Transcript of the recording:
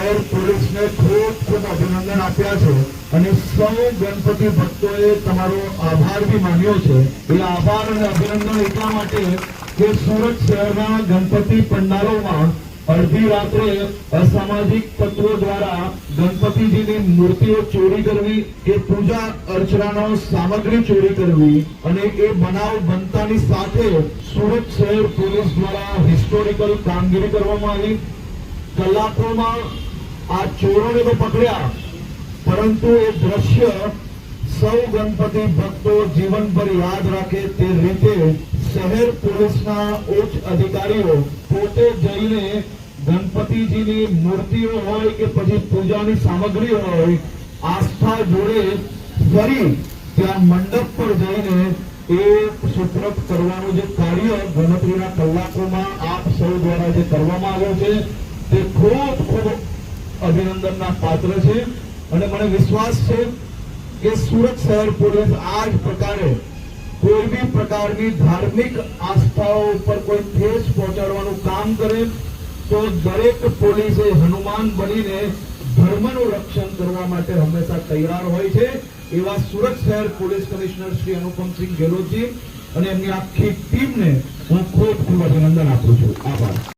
શહેર પોલીસને ખૂબ ખૂબ અભિનંદન આપ્યા છે અને સૌ ગણપતિ ભક્તોએ તમારો આભાર બી માન્યો છે। એ આભાર અને અભિનંદન એટલા માટે કે સુરત શહેરના ગણપતિ પંડાલોમાં અડધી રાત્રે અસામાજિક તત્વો દ્વારા ગણપતિજીની મૂર્તિઓ ચોરી કરવી, એ પૂજા અર્ચનાનો સામગ્રી ચોરી કરવી અને એ બનાવ બનતાની સાથે સુરત શહેર પોલીસ દ્વારા હિસ્ટોરિકલ કામગીરી કરવામાં આવી। કલાકોમાં આ ચોરોને તો પકડ્યા, પરંતુ એ દ્રશ્ય સૌ ગણપતિ ભક્તો જીવનભર યાદ રાખે તે રીતે શહેર પોલીસના ઉચ્ચ અધિકારીઓ પોતે જઈને ગણપતિજીની મૂર્તિઓ હોય કે પછી પૂજાની સામગ્રી હોય, આસ્થા જોડે ફરી ત્યાં મંડપ પર જઈને એ સુપ્રત કરવાનું જે કાર્ય ગણતરીના કલાકોમાં આપ સૌ દ્વારા જે કરવામાં આવ્યો છે તે ખૂબ ખૂબ અભિનંદનના પાત્ર છે। અને મને વિશ્વાસ છે કે સુરત શહેર પોલીસ આ જ પ્રકારે કોઈ બી પ્રકારની ધાર્મિક આસ્થાઓ ઉપર કોઈ ઠેસ પહોંચાડવાનું કામ કરે તો દરેક પોલીસે હનુમાન બનીને ધર્મનું રક્ષણ કરવા માટે હંમેશા તૈયાર હોય છે। એવા સુરત શહેર પોલીસ કમિશનર શ્રી અનુપમસિંહ ગેહલોતજી અને એમની આખી ટીમને હું ખૂબ ખૂબ અભિનંદન આપું છું। આભાર।